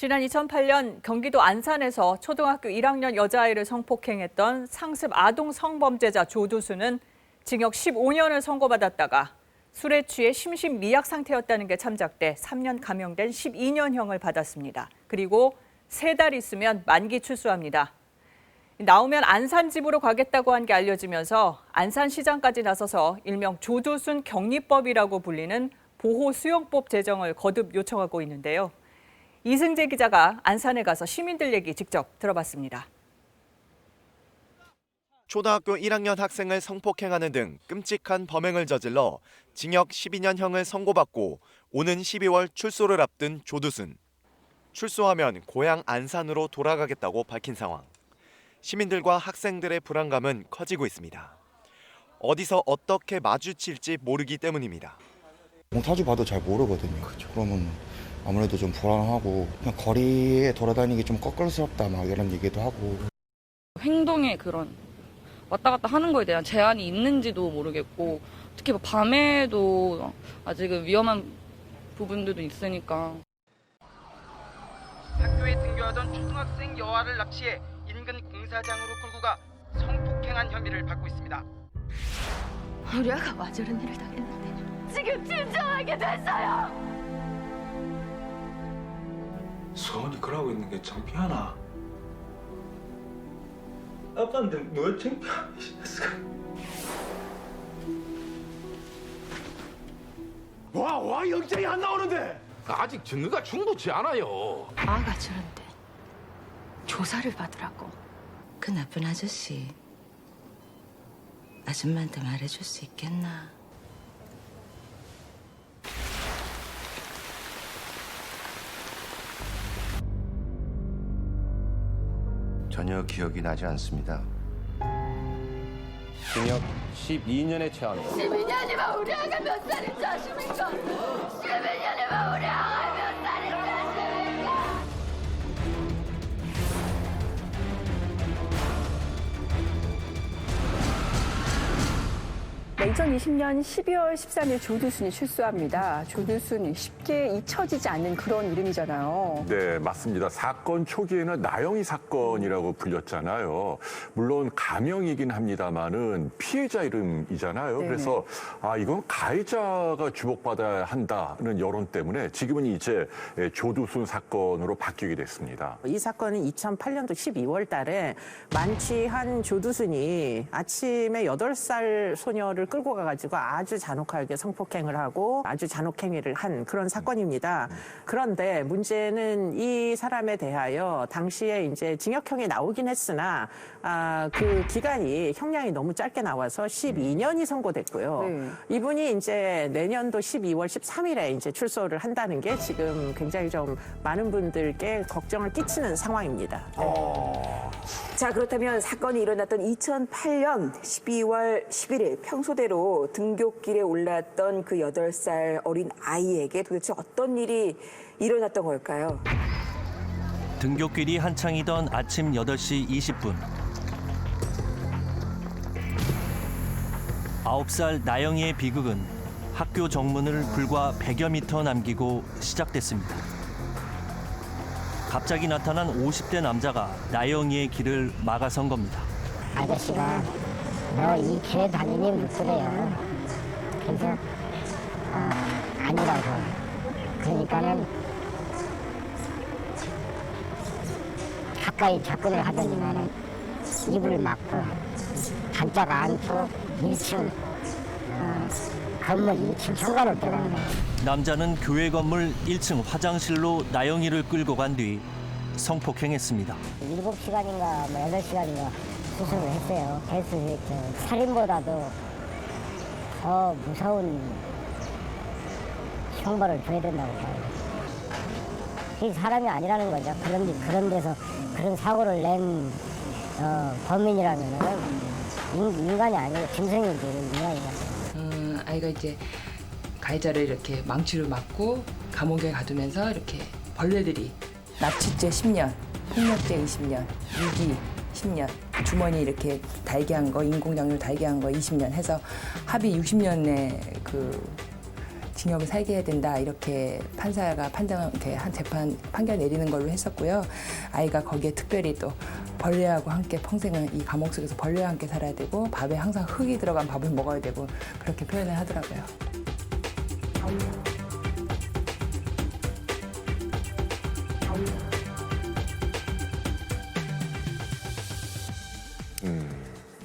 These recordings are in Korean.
지난 2008년 경기도 안산에서 초등학교 1학년 여자아이를 성폭행했던 상습 아동 성범죄자 조두수는 징역 15년을 선고받았다가 술에 취해 심신미약 상태였다는 게 참작돼 3년 감형된 12년형을 받았습니다. 그리고 3달 있으면 만기 출소합니다. 나오면 안산 집으로 가겠다고 한 게 알려지면서 안산시장까지 나서서 일명 조두순 격리법이라고 불리는 보호수용법 제정을 거듭 요청하고 있는데요. 이승재 기자가 안산에 가서 시민들 얘기 직접 들어봤습니다. 초등학교 1학년 학생을 성폭행하는 등 끔찍한 범행을 저질러 징역 12년형을 선고받고 오는 12월 출소를 앞둔 조두순. 출소하면 고향 안산으로 돌아가겠다고 밝힌 상황. 시민들과 학생들의 불안감은 커지고 있습니다. 어디서 어떻게 마주칠지 모르기 때문입니다. 자주 봐도 잘 모르거든요. 그러면 아무래도 좀 불안하고 그냥 거리에 돌아다니기 좀 꺼끌스럽다 막 이런 얘기도 하고. 행동에 그런 왔다 갔다 하는 거에 대한 제한이 있는지도 모르겠고 특히 밤에도 아직은 위험한 부분들도 있으니까. 학교에 등교하던 초등학생 여아를 납치해 인근 공사장으로 끌고 가 성폭행한 혐의를 받고 있습니다. 우리 아가 와 저런 일을 당했는데 지금 진정하게 됐어요. 소원이 그러고 있는 게 창피하나? 아빠한테 뭘 창피하겠어? 와 영장이 안 나오는데 아직 증거가 충분치 않아요. 아가 저런데 조사를 받으라고. 그 나쁜 아저씨 아줌마한테 말해줄 수 있겠나? 전혀 기억이 나지 않습니다. 징역 12년에 처합니다. 12년이면 우리 아가 몇 살인지 아십니까? 12년이면 우리 아가 몇 살인지 아십니까? 2020년 12월 13일 조두순이 출소합니다. 조두순이 쉽게 잊혀지지 않는 그런 이름이잖아요. 네, 맞습니다. 사건 초기에는 나영이 사건이라고 불렸잖아요. 물론 가명이긴 합니다만은 피해자 이름이잖아요. 네네. 그래서 이건 가해자가 주목받아야 한다는 여론 때문에 지금은 이제 조두순 사건으로 바뀌게 됐습니다. 이 사건은 2008년도 12월 달에 만취한 조두순이 아침에 8살 소녀를 끌고 가가지고 아주 잔혹하게 성폭행을 하고 아주 잔혹행위를 한 그런 사건입니다. 그런데 문제는 이 사람에 대하여 당시에 이제 징역형이 나오긴 했으나 그 기간이 형량이 너무 짧게 나와서 12년이 선고됐고요. 이분이 이제 내년도 12월 13일에 이제 출소를 한다는 게 지금 굉장히 좀 많은 분들께 걱정을 끼치는 상황입니다. 자, 그렇다면 사건이 일어났던 2008년 12월 11일 평소대로 등굣길에 올랐던 그 8살 어린 아이에게 도대체 어떤 일이 일어났던 걸까요? 등굣길이 한창이던 아침 8시 20분. 9살 나영이의 비극은 학교 정문을 불과 100여 미터 남기고 시작됐습니다. 갑자기 나타난 50대 남자가 나영이의 길을 막아선 겁니다. 아저씨가 너 이 길에 다니니 묻더래요. 그래서 아니라고. 그러니까는 가까이 접근을 하더니만은 입을 막고 단짝 안고 1층 건물 2층 현관을 들어간 거예요. 남자는 교회 건물 1층 화장실로 나영이를 끌고 간 뒤 성폭행했습니다. 7시간인가 8시간인가 수술을 했어요. 그래서 살인보다도 더 무서운 형벌을 줘야 된다고 봐요. 그게 사람이 아니라는 거죠. 그런 데서 그런 사고를 낸 범인이라면 인간이 아니고 짐승이지, 인간이야. 아이가 이제 가해자를 이렇게 망치로 맞고 감옥에 가두면서 이렇게 벌레들이 납치죄 10년, 폭력죄 20년, 유기 10년, 주머니 이렇게 달게 한 거, 인공장류 달게 한 거 20년 해서 합의 60년의 그 징역을 살게 해야 된다 이렇게 판사가 이렇게 한 재판 판결 내리는 걸로 했었고요. 아이가 거기에 특별히 또 벌레하고 함께 평생은 이 감옥 속에서 벌레와 함께 살아야 되고 밥에 항상 흙이 들어간 밥을 먹어야 되고 그렇게 표현을 하더라고요.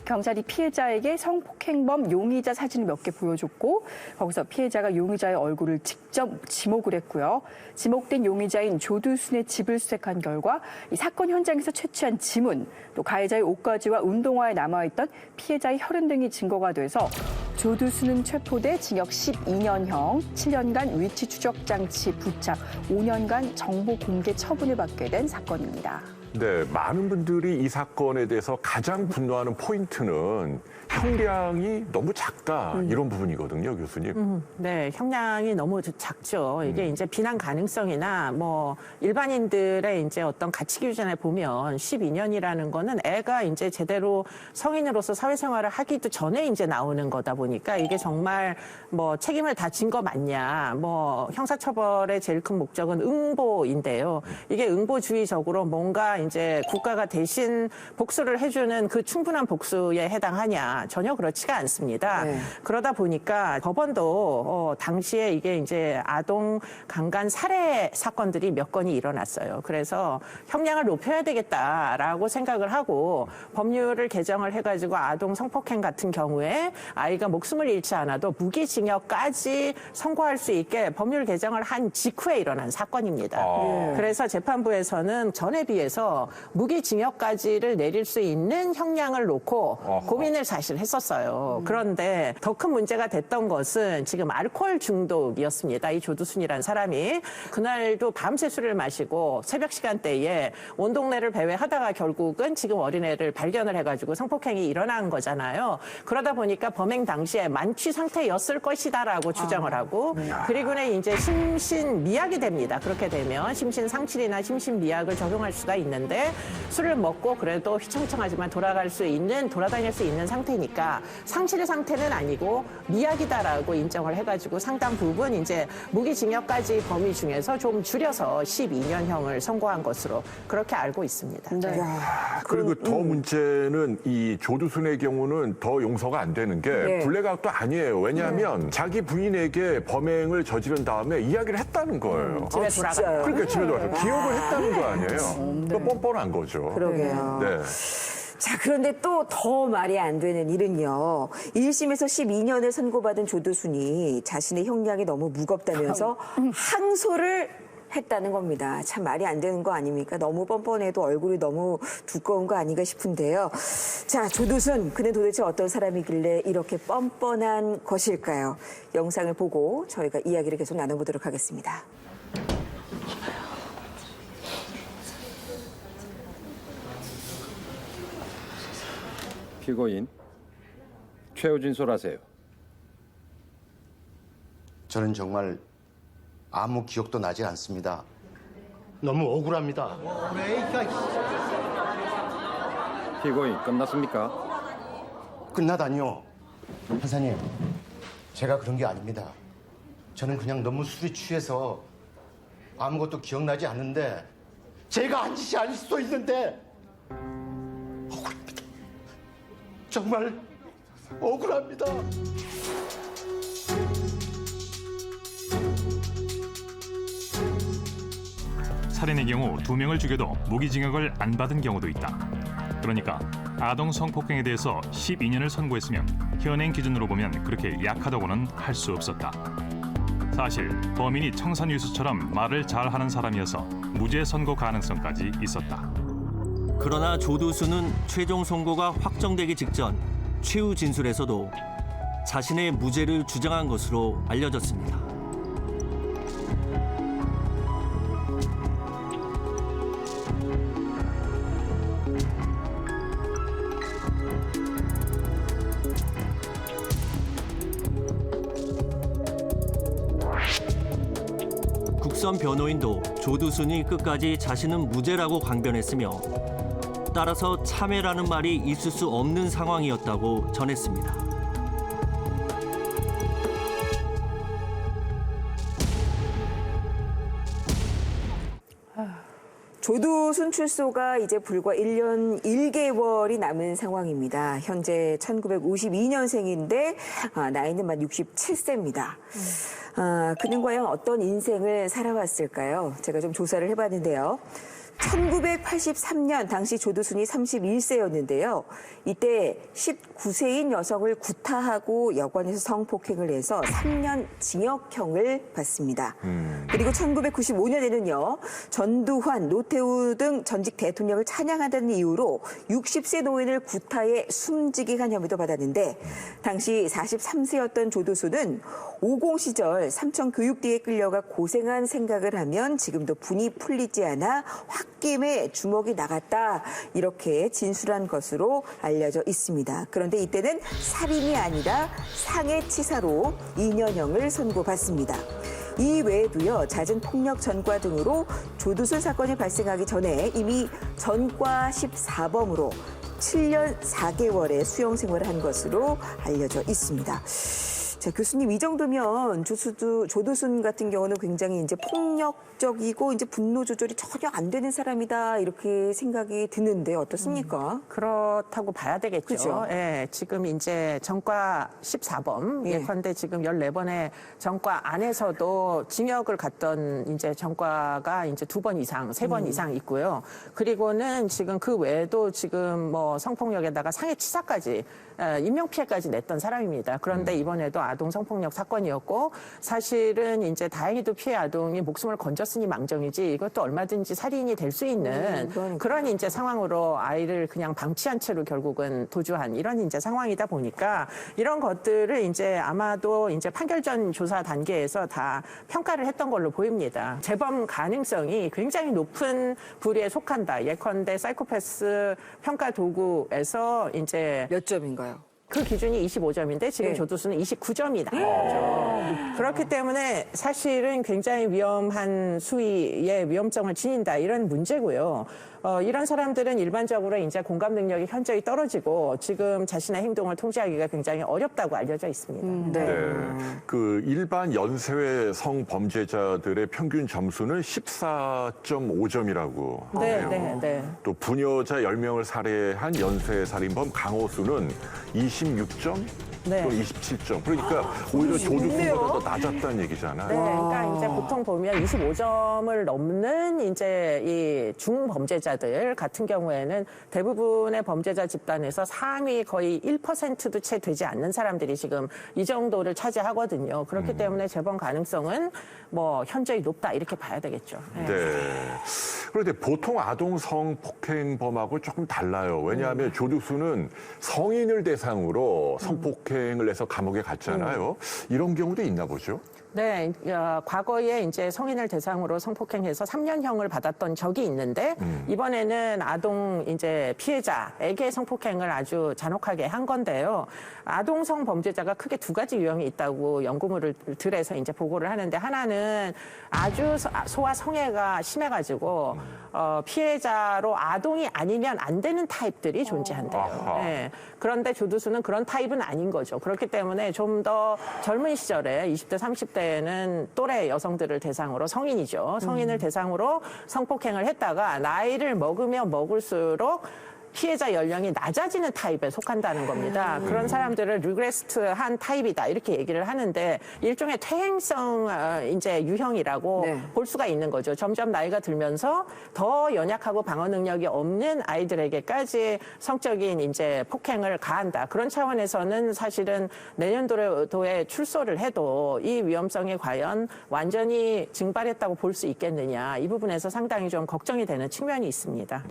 경찰이 피해자에게 성폭행범 용의자 사진을 몇 개 보여줬고 거기서 피해자가 용의자의 얼굴을 직접 지목을 했고요. 지목된 용의자인 조두순의 집을 수색한 결과 이 사건 현장에서 채취한 지문, 또 가해자의 옷가지와 운동화에 남아있던 피해자의 혈흔 등이 증거가 돼서 조두순은 체포돼 징역 12년형, 7년간 위치 추적 장치 부착, 5년간 정보 공개 처분을 받게 된 사건입니다. 네, 많은 분들이 이 사건에 대해서 가장 분노하는 포인트는 형량이 너무 작다 이런 부분이거든요, 교수님. 네, 형량이 너무 작죠. 이게 이제 비난 가능성이나 뭐 일반인들의 이제 어떤 가치 기준에 보면 12년이라는 거는 애가 이제 제대로 성인으로서 사회생활을 하기도 전에 이제 나오는 거다 보니까 이게 정말 뭐 책임을 다 진 거 맞냐. 뭐 형사처벌의 제일 큰 목적은 응보인데요. 이게 응보주의적으로 뭔가 이제 국가가 대신 복수를 해주는 그 충분한 복수에 해당하냐. 전혀 그렇지가 않습니다. 네. 그러다 보니까 법원도 당시에 이게 이제 아동 강간 살해 사건들이 몇 건이 일어났어요. 그래서 형량을 높여야 되겠다라고 생각을 하고 법률을 개정을 해가지고 아동 성폭행 같은 경우에 아이가 목숨을 잃지 않아도 무기징역까지 선고할 수 있게 법률 개정을 한 직후에 일어난 사건입니다. 그래서 재판부에서는 전에 비해서 무기징역까지를 내릴 수 있는 형량을 놓고 고민을 사실 했었어요. 그런데 더 큰 문제가 됐던 것은 지금 알코올 중독이었습니다. 이 조두순이라는 사람이 그날도 밤새 술을 마시고 새벽 시간대에 온 동네를 배회하다가 결국은 지금 어린애를 발견을 해가지고 성폭행이 일어난 거잖아요. 그러다 보니까 범행 당시에 만취 상태였을 것이다라고 추정을 하고 그리고는 이제 심신미약이 됩니다. 그렇게 되면 심신상실이나 심신미약을 적용할 수가 있는데 술을 먹고 그래도 휘청휘청하지만 돌아다닐 수 있는 상태니까 상실의 상태는 아니고 미약이다라고 인정을 해가지고 상당 부분 이제 무기징역까지 범위 중에서 좀 줄여서 12년형을 선고한 것으로 그렇게 알고 있습니다. 네. 그리고 더 문제는 이 조두순의 경우는 더 용서가 안 되는 게 네. 블랙아웃도 아니에요. 왜냐하면 자기 부인에게 범행을 저지른 다음에 이야기를 했다는 거예요. 집에 돌아가. 그러니까 집에 돌아가서 기억을 했다는 거 아니에요. 또 뻔뻔한 거죠. 그러게요. 네. 자, 그런데 또 더 말이 안 되는 일은요. 1심에서 12년을 선고받은 조두순이 자신의 형량이 너무 무겁다면서 항소를 했다는 겁니다. 참 말이 안 되는 거 아닙니까? 너무 뻔뻔해도 얼굴이 너무 두꺼운 거 아닌가 싶은데요. 자, 조두순, 그는 도대체 어떤 사람이길래 이렇게 뻔뻔한 것일까요? 영상을 보고 저희가 이야기를 계속 나눠보도록 하겠습니다. 피고인 최후 진술하세요. 저는 정말 아무 기억도 나지 않습니다. 너무 억울합니다. 피고인 끝났습니까? 끝나다니요. 판사님, 제가 그런 게 아닙니다. 저는 그냥 너무 술이 취해서 아무것도 기억나지 않는데 제가 한 짓이 아닐 수도 있는데 억울합니다. 정말 억울합니다. 살인의 경우 2명을 죽여도 무기징역을 안 받은 경우도 있다. 그러니까 아동 성폭행에 대해서 12년을 선고했으면 현행 기준으로 보면 그렇게 약하다고는 할 수 없었다. 사실 범인이 청산유수처럼 말을 잘하는 사람이어서 무죄 선고 가능성까지 있었다. 그러나 조두순은 최종 선고가 확정되기 직전 최후 진술에서도 자신의 무죄를 주장한 것으로 알려졌습니다. 국선 변호인도 조두순이 끝까지 자신은 무죄라고 강변했으며 따라서 참회라는 말이 있을 수 없는 상황이었다고 전했습니다. 조두순 출소가 이제 불과 1년 1개월이 남은 상황입니다. 현재 1952년생인데 나이는 만 67세입니다. 그는 과연 어떤 인생을 살아왔을까요? 제가 좀 조사를 해봤는데요. 1983년 당시 조두순이 31세였는데요. 이때 19세인 여성을 구타하고 여관에서 성폭행을 해서 3년 징역형을 받습니다. 그리고 1995년에는요. 전두환, 노태우 등 전직 대통령을 찬양한다는 이유로 60세 노인을 구타해 숨지게 한 혐의도 받았는데 당시 43세였던 조두순은 50 시절 삼천 교육대에 끌려가 고생한 생각을 하면 지금도 분이 풀리지 않아 홧김에 주먹이 나갔다 이렇게 진술한 것으로 알려져 있습니다. 그런데 이때는 살인이 아니라 상해치사로 2년형을 선고받습니다. 이 외에도요, 잦은 폭력 전과 등으로 조두순 사건이 발생하기 전에 이미 전과 14범으로 7년 4개월의 수용 생활을 한 것으로 알려져 있습니다. 자, 교수님, 이 정도면 조두순 같은 경우는 굉장히 이제 폭력적이고 이제 분노 조절이 전혀 안 되는 사람이다 이렇게 생각이 드는데 어떻습니까? 그렇다고 봐야 되겠죠. 그죠? 예, 지금 이제 전과 14범, 예컨대 지금 14번의 전과 안에서도 징역을 갔던 이제 전과가 이제 2번 이상, 3번 이상 있고요. 그리고는 지금 그 외에도 지금 뭐 성폭력에다가 상해치사까지 인명피해까지 냈던 사람입니다. 그런데 이번에도 아동 성폭력 사건이었고 사실은 이제 다행히도 피해 아동이 목숨을 건졌으니 망정이지 이것도 얼마든지 살인이 될 수 있는 그런 이제 상황으로 아이를 그냥 방치한 채로 결국은 도주한 이런 이제 상황이다 보니까 이런 것들을 이제 아마도 이제 판결 전 조사 단계에서 다 평가를 했던 걸로 보입니다. 재범 가능성이 굉장히 높은 부류에 속한다. 예컨대 사이코패스 평가 도구에서 이제 몇 점인가요? 그 기준이 25점인데 지금 조두순은 29점이다. 그렇기 때문에 사실은 굉장히 위험한 수위의 위험성을 지닌다 이런 문제고요. 이런 사람들은 일반적으로 이제 공감 능력이 현저히 떨어지고 지금 자신의 행동을 통제하기가 굉장히 어렵다고 알려져 있습니다. 그 일반 연쇄 성범죄자들의 평균 점수는 14.5점이라고 하네요. 또 부녀자 10명을 살해한 연쇄 살인범 강호수는 26점? 또 27점. 그러니까 오히려 조두순보다 더 낮았다는 얘기잖아요. 그러니까 이제 보통 보면 25점을 넘는 이제 이 중범죄자들 같은 경우에는 대부분의 범죄자 집단에서 상위 거의 1%도 채 되지 않는 사람들이 지금 이 정도를 차지하거든요. 그렇기 때문에 재범 가능성은 뭐 현저히 높다 이렇게 봐야 되겠죠. 그런데 보통 아동 성폭행범하고 조금 달라요. 왜냐하면 조두순은 성인을 대상으로 성폭행을 해서 감옥에 갔잖아요. 이런 경우도 있나 보죠? 네, 과거에 이제 성인을 대상으로 성폭행해서 3년형을 받았던 적이 있는데 이번에는 아동 이제 피해자에게 성폭행을 아주 잔혹하게 한 건데요. 아동 성범죄자가 크게 두 가지 유형이 있다고 연구물을 들여서 이제 보고를 하는데 하나는 아주 소아 성애가 심해가지고 피해자로 아동이 아니면 안 되는 타입들이 존재한대요. 네. 그런데 조두순은 그런 타입은 아닌 거죠. 그렇기 때문에 좀 더 젊은 시절에 20대, 30대에는 또래 여성들을 대상으로 성인이죠. 성인을 대상으로 성폭행을 했다가 나이를 먹으면 먹을수록 피해자 연령이 낮아지는 타입에 속한다는 겁니다. 그런 사람들을 리그레스트한 타입이다 이렇게 얘기를 하는데 일종의 퇴행성 이제 유형이라고 볼 수가 있는 거죠. 점점 나이가 들면서 더 연약하고 방어 능력이 없는 아이들에게까지 성적인 이제 폭행을 가한다. 그런 차원에서는 사실은 내년도에 출소를 해도 이 위험성이 과연 완전히 증발했다고 볼 수 있겠느냐 이 부분에서 상당히 좀 걱정이 되는 측면이 있습니다.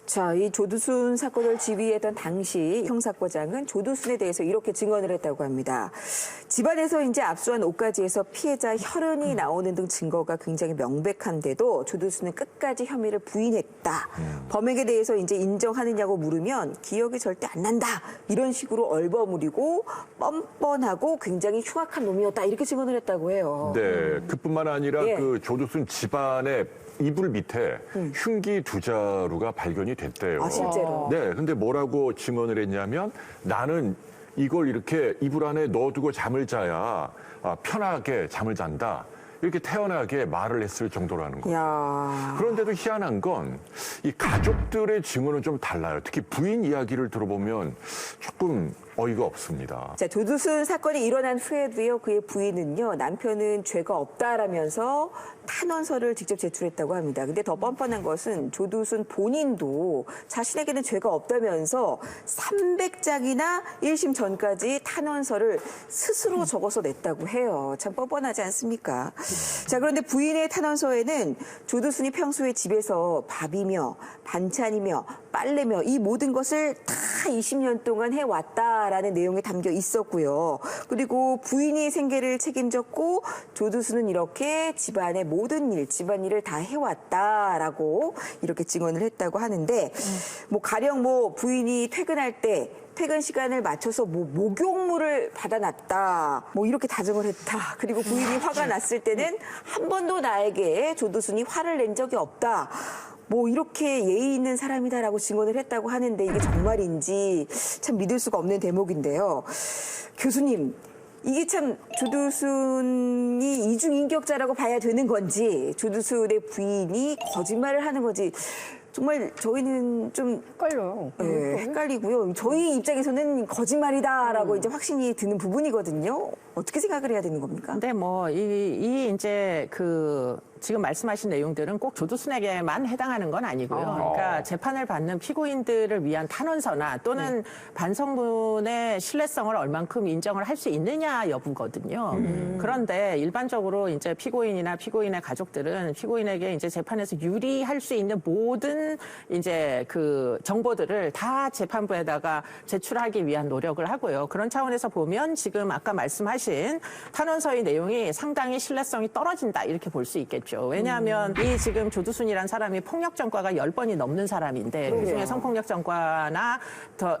자, 이 조두순 사건을 지휘했던 당시 형사과장은 조두순에 대해서 이렇게 증언을 했다고 합니다. 집안에서 이제 압수한 옷가지에서 피해자 혈흔이 나오는 등 증거가 굉장히 명백한데도 조두순은 끝까지 혐의를 부인했다. 범행에 대해서 이제 인정하느냐고 물으면 기억이 절대 안 난다. 이런 식으로 얼버무리고 뻔뻔하고 굉장히 흉악한 놈이었다. 이렇게 증언을 했다고 해요. 네, 그뿐만 아니라 그 조두순 집안의 이불 밑에 흉기 2자루가 발견이 됐대요. 아, 실제로? 네, 근데 뭐라고 증언을 했냐면 나는 이걸 이렇게 이불 안에 넣어두고 잠을 자야 편하게 잠을 잔다. 이렇게 태연하게 말을 했을 정도라는 거죠. 야. 그런데도 희한한 건 이 가족들의 증언은 좀 달라요. 특히 부인 이야기를 들어보면 조금 어이가 없습니다. 자, 조두순 사건이 일어난 후에도요, 그의 부인은요, 남편은 죄가 없다라면서 탄원서를 직접 제출했다고 합니다. 근데 더 뻔뻔한 것은 조두순 본인도 자신에게는 죄가 없다면서 300장이나 1심 전까지 탄원서를 스스로 적어서 냈다고 해요. 참 뻔뻔하지 않습니까? 자, 그런데 부인의 탄원서에는 조두순이 평소에 집에서 밥이며 반찬이며 빨래며 이 모든 것을 다 20년 동안 해왔다라는 내용이 담겨 있었고요. 그리고 부인이 생계를 책임졌고 조두순은 이렇게 집안의 모든 일, 집안일을 다 해왔다라고 이렇게 증언을 했다고 하는데 뭐 가령 뭐 부인이 퇴근할 때 퇴근 시간을 맞춰서 뭐 목욕물을 받아놨다. 뭐 이렇게 다정을 했다. 그리고 부인이 화가 났을 때는 한 번도 나에게 조두순이 화를 낸 적이 없다. 뭐 이렇게 예의 있는 사람이다라고 증언을 했다고 하는데 이게 정말인지 참 믿을 수가 없는 대목인데요. 교수님, 이게 참 조두순이 이중인격자라고 봐야 되는 건지 조두순의 부인이 거짓말을 하는 건지 정말 저희는 좀 헷갈려요. 네, 헷갈리고요. 저희 입장에서는 거짓말이다라고 이제 확신이 드는 부분이거든요. 어떻게 생각을 해야 되는 겁니까? 근데 뭐 이제 그 지금 말씀하신 내용들은 꼭 조두순에게만 해당하는 건 아니고요. 그러니까 재판을 받는 피고인들을 위한 탄원서나 또는 반성문의 신뢰성을 얼만큼 인정을 할 수 있느냐 여부거든요. 그런데 일반적으로 이제 피고인이나 피고인의 가족들은 피고인에게 이제 재판에서 유리할 수 있는 모든 이제 그 정보들을 다 재판부에다가 제출하기 위한 노력을 하고요. 그런 차원에서 보면 지금 아까 말씀하신 탄원서의 내용이 상당히 신뢰성이 떨어진다 이렇게 볼 수 있겠죠. 왜냐하면 이 지금 조두순이라는 사람이 폭력 전과가 10번이 넘는 사람인데 그중에 성폭력 전과나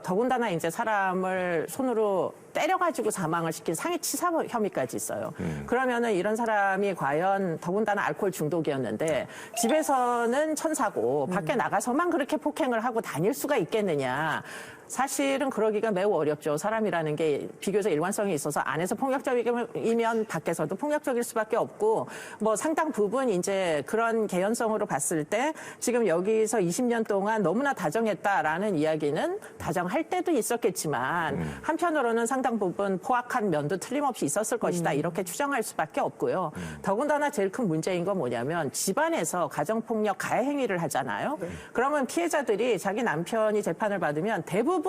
더군다나 이제 사람을 손으로 때려가지고 사망을 시킨 상해치사 혐의까지 있어요. 그러면은 이런 사람이 과연 더군다나 알코올 중독이었는데 집에서는 천사고 밖에 나가서만 그렇게 폭행을 하고 다닐 수가 있겠느냐. 사실은 그러기가 매우 어렵죠. 사람이라는 게 비교적 일관성이 있어서 안에서 폭력적이면 밖에서도 폭력적일 수밖에 없고 뭐 상당 부분 이제 그런 개연성으로 봤을 때 지금 여기서 20년 동안 너무나 다정했다라는 이야기는 다정할 때도 있었겠지만 한편으로는 상당 부분 포악한 면도 틀림없이 있었을 것이다 이렇게 추정할 수밖에 없고요. 더군다나 제일 큰 문제인 건 뭐냐면 집안에서 가정폭력 가해 행위를 하잖아요. 그러면 피해자들이 자기 남편이 재판을 받으면 대부분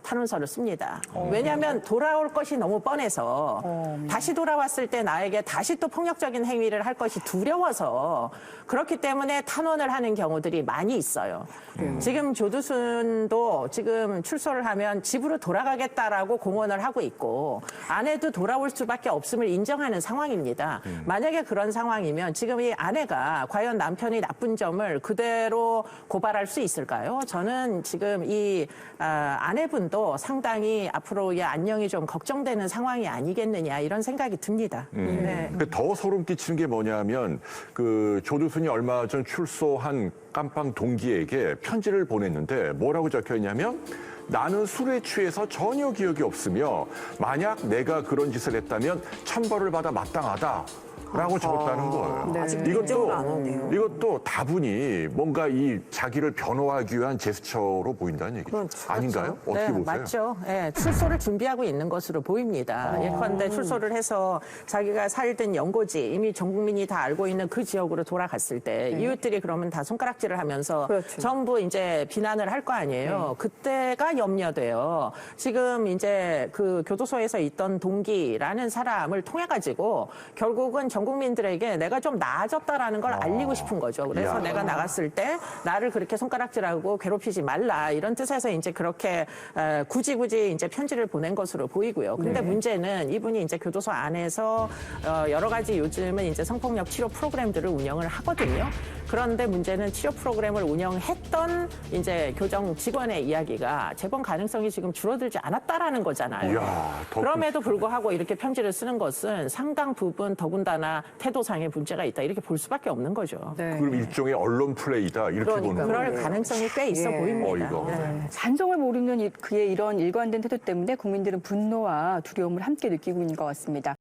탄원서를 씁니다. 왜냐하면 돌아올 것이 너무 뻔해서 다시 돌아왔을 때 나에게 다시 또 폭력적인 행위를 할 것이 두려워서 그렇기 때문에 탄원을 하는 경우들이 많이 있어요. 지금 조두순도 지금 출소를 하면 집으로 돌아가겠다라고 공언을 하고 있고 아내도 돌아올 수밖에 없음을 인정하는 상황입니다. 만약에 그런 상황이면 지금 이 아내가 과연 남편의 나쁜 점을 그대로 고발할 수 있을까요? 저는 지금 이 아내분도 상당히 앞으로의 안녕이 좀 걱정되는 상황이 아니겠느냐 이런 생각이 듭니다. 네. 더 소름 끼치는 게 뭐냐면 그 조두순이 얼마 전 출소한 깜빵 동기에게 편지를 보냈는데 뭐라고 적혀 있냐면 나는 술에 취해서 전혀 기억이 없으며 만약 내가 그런 짓을 했다면 천벌을 받아 마땅하다. 라고 적었다는 거예요. 네. 아직 인정을 안 하네요. 이것도 다분히 뭔가 이 자기를 변호하기 위한 제스처로 보인다는 얘기죠. 그렇죠. 아닌가요? 어떻게 네, 보세요? 맞죠. 네, 출소를 준비하고 있는 것으로 보입니다. 예컨대 출소를 해서 자기가 살던 연고지 이미 전 국민이 다 알고 있는 그 지역으로 돌아갔을 때 이웃들이 그러면 다 손가락질을 하면서 전부 이제 비난을 할 거 아니에요. 그때가 염려돼요. 지금 이제 그 교도소에서 있던 동기라는 사람을 통해 가지고 결국은 전 국민들에게 내가 좀 나아졌다라는 걸 알리고 싶은 거죠. 그래서 내가 나갔을 때 나를 그렇게 손가락질하고 괴롭히지 말라 이런 뜻에서 이제 그렇게 굳이 이제 편지를 보낸 것으로 보이고요. 근데 문제는 이분이 이제 교도소 안에서 여러 가지 요즘은 이제 성폭력 치료 프로그램들을 운영을 하거든요. 그런데 문제는 치료 프로그램을 운영했던 이제 교정 직원의 이야기가 재범 가능성이 지금 줄어들지 않았다라는 거잖아요. 그럼에도 불구하고 이렇게 편지를 쓰는 것은 상당 부분 더군다나 태도상의 문제가 있다 이렇게 볼 수밖에 없는 거죠. 그럼 일종의 언론 플레이다 이렇게 보는 거예요. 그럴 가능성이 꽤 있어 보입니다. 잔성을 모르는 그의 이런 일관된 태도 때문에 국민들은 분노와 두려움을 함께 느끼고 있는 것 같습니다.